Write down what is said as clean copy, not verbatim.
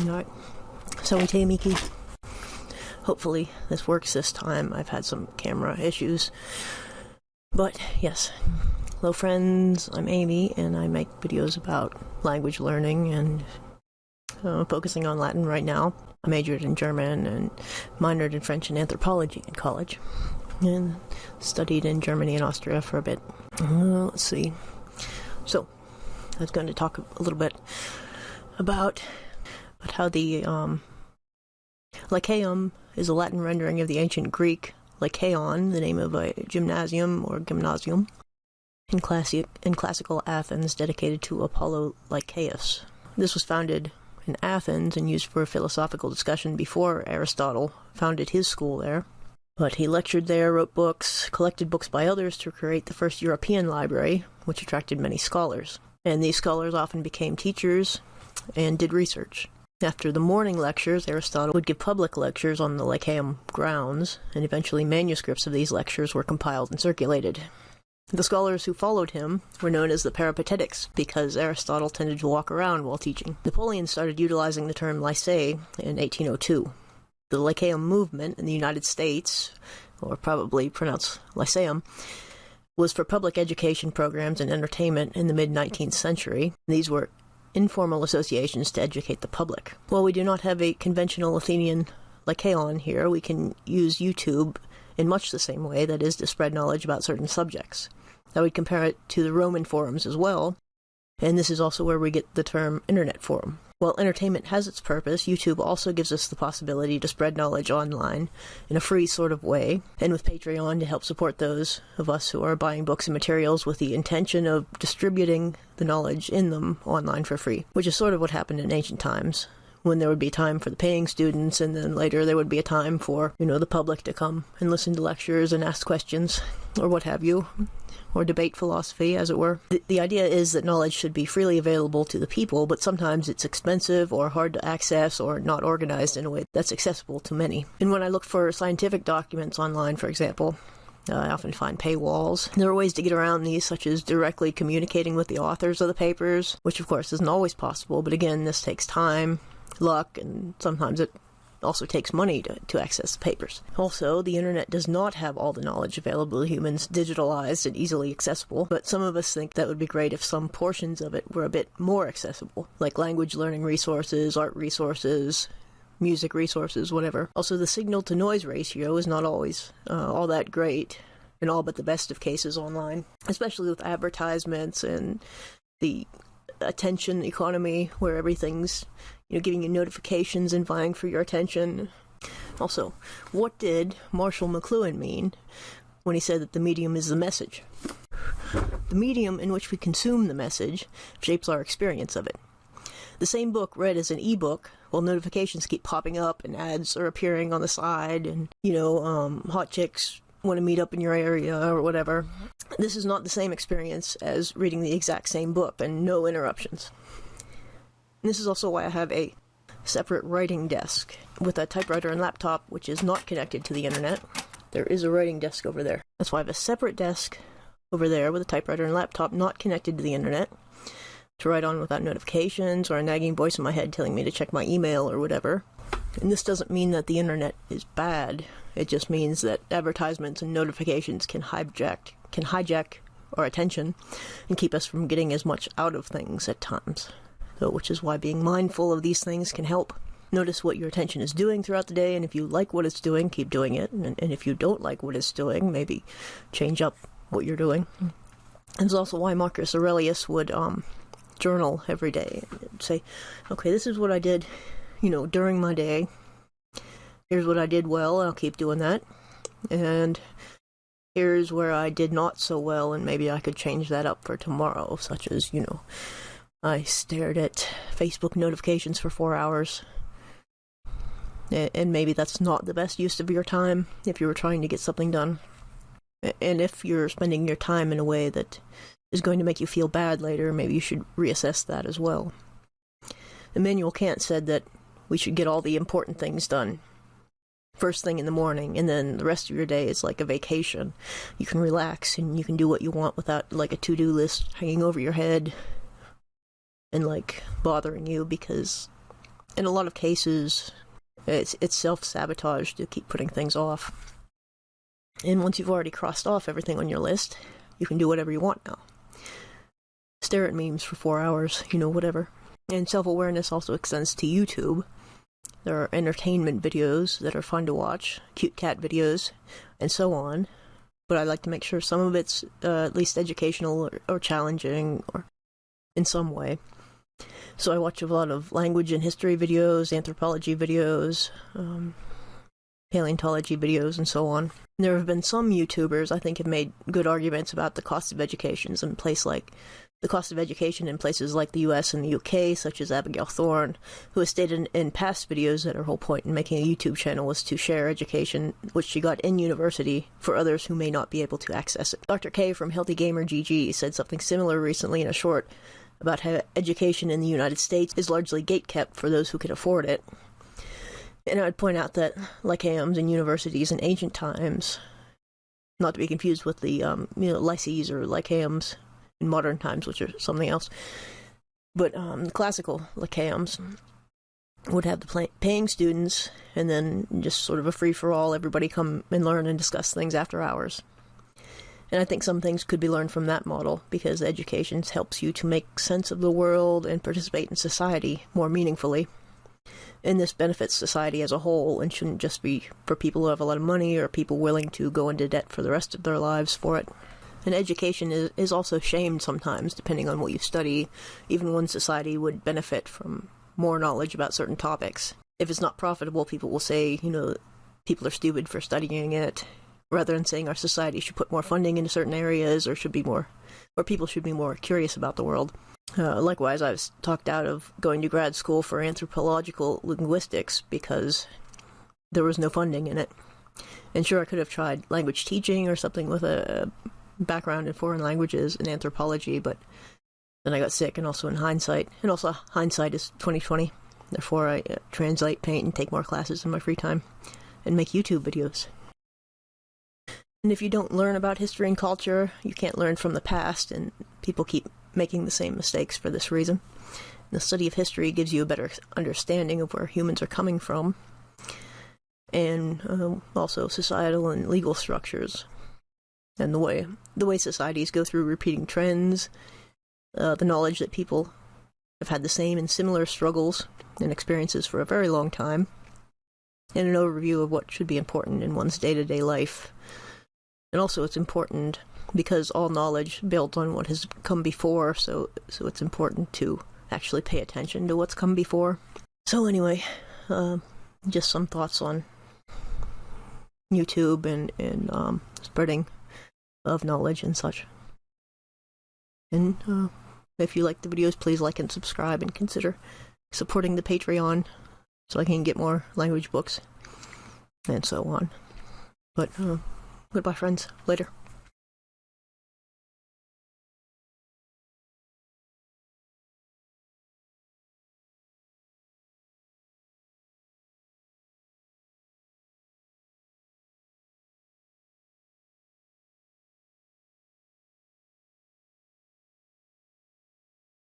Alright, so Miki. Hopefully this works this time. I've had some camera issues. But yes, hello friends, I'm Amy, and I make videos about language learning and focusing on Latin right now. I majored in German and minored in French and anthropology in college, and studied in Germany and Austria for a bit. Let's see. So, I was going to talk a little bit about how the Lyceum is a Latin rendering of the ancient Greek Lycaon, the name of a gymnasium or gymnasium in classical Athens dedicated to Apollo Lycaeus. This was founded in Athens and used for philosophical discussion before Aristotle founded his school there. But he lectured there, wrote books, collected books by others to create the first European library, which attracted many scholars. And these scholars often became teachers and did research. After the morning lectures, Aristotle would give public lectures on the Lyceum grounds, and eventually manuscripts of these lectures were compiled and circulated. The scholars who followed him were known as the Peripatetics, because Aristotle tended to walk around while teaching. Napoleon started utilizing the term lycée in 1802. The Lyceum movement in the United States, or probably pronounced Lyceum, was for public education programs and entertainment in the mid-19th century. These were informal associations to educate the public. While we do not have a conventional Athenian Lycaon here, we can use YouTube in much the same way, that is, to spread knowledge about certain subjects. I would compare it to the Roman forums as well, and this is also where we get the term internet forum. While entertainment has its purpose, YouTube also gives us the possibility to spread knowledge online in a free sort of way, and with Patreon to help support those of us who are buying books and materials with the intention of distributing the knowledge in them online for free, which is sort of what happened in ancient times, when there would be time for the paying students, and then later there would be a time for, the public to come and listen to lectures and ask questions, or what have you, or debate philosophy, as it were. The idea is that knowledge should be freely available to the people, but sometimes it's expensive or hard to access or not organized in a way that's accessible to many. And when I look for scientific documents online, for example, I often find paywalls. There are ways to get around these, such as directly communicating with the authors of the papers, which of course isn't always possible, but again, this takes time, luck, and sometimes it also takes money to access the papers. Also, the internet does not have all the knowledge available to humans digitalized and easily accessible, but some of us think that would be great if some portions of it were a bit more accessible, like language learning resources, art resources, music resources, whatever. Also, the signal-to-noise ratio is not always all that great in all but the best of cases online, especially with advertisements and the attention economy where everything's giving you notifications and vying for your attention. Also, what did Marshall McLuhan mean when he said that the medium is the message? The medium in which we consume the message shapes our experience of it. The same book read as an ebook, while notifications keep popping up and ads are appearing on the side, and hot chicks want to meet up in your area or whatever. This is not the same experience as reading the exact same book and no interruptions. And this is also why I have a separate writing desk with a typewriter and laptop, which is not connected to the internet. There is a writing desk over there. That's why I have a separate desk over there with a typewriter and laptop not connected to the internet to write on without notifications or a nagging voice in my head telling me to check my email or whatever. And this doesn't mean that the internet is bad. It just means that advertisements and notifications can hijack our attention and keep us from getting as much out of things at times. So, which is why being mindful of these things can help. Notice what your attention is doing throughout the day, and if you like what it's doing, keep doing it. And if you don't like what it's doing, maybe change up what you're doing. And it's also why Marcus Aurelius would journal every day and say, okay, this is what I did, during my day. Here's what I did well, and I'll keep doing that. And here's where I did not so well, and maybe I could change that up for tomorrow, such as, I stared at Facebook notifications for 4 hours. And maybe that's not the best use of your time if you were trying to get something done. And if you're spending your time in a way that is going to make you feel bad later, maybe you should reassess that as well. Immanuel Kant said that we should get all the important things done first thing in the morning, and then the rest of your day is like a vacation. You can relax and you can do what you want without like a to-do list hanging over your head and bothering you, because in a lot of cases, it's self-sabotage to keep putting things off. And once you've already crossed off everything on your list, you can do whatever you want now. Stare at memes for 4 hours, whatever. And self-awareness also extends to YouTube. There are entertainment videos that are fun to watch, cute cat videos, and so on. But I like to make sure some of it's at least educational or challenging or in some way. So I watch a lot of language and history videos, anthropology videos, paleontology videos, and so on. There have been some YouTubers I think have made good arguments about the cost of education in places like the US and the UK, such as Abigail Thorne, who has stated in past videos that her whole point in making a YouTube channel was to share education which she got in university for others who may not be able to access it. Dr. K from Healthy Gamer GG said something similar recently in a short about how education in the United States is largely gatekept for those who can afford it. And I would point out that lyceums and universities in ancient times, not to be confused with the lycees or lyceums in modern times, which are something else, but the classical lyceums would have the paying students, and then just sort of a free-for-all, everybody come and learn and discuss things after hours. And I think some things could be learned from that model, because education helps you to make sense of the world and participate in society more meaningfully. And this benefits society as a whole, and shouldn't just be for people who have a lot of money or people willing to go into debt for the rest of their lives for it. And education is also shamed sometimes, depending on what you study. Even one society would benefit from more knowledge about certain topics. If it's not profitable, people will say, people are stupid for studying it, rather than saying our society should put more funding into certain areas, or people should be more curious about the world. Likewise, I was talked out of going to grad school for anthropological linguistics because there was no funding in it. And sure, I could have tried language teaching or something with a background in foreign languages and anthropology, but then I got sick, and also hindsight is 2020. Therefore, I translate, paint, and take more classes in my free time, and make YouTube videos. And if you don't learn about history and culture, you can't learn from the past, and people keep making the same mistakes for this reason. And the study of history gives you a better understanding of where humans are coming from, and also societal and legal structures, and the way societies go through repeating trends, the knowledge that people have had the same and similar struggles and experiences for a very long time, and an overview of what should be important in one's day-to-day life. And also it's important because all knowledge built on what has come before, so it's important to actually pay attention to what's come before. So anyway, just some thoughts on YouTube and spreading of knowledge and such. And if you like the videos, please like and subscribe, and consider supporting the Patreon so I can get more language books and so on. But goodbye, friends. Later.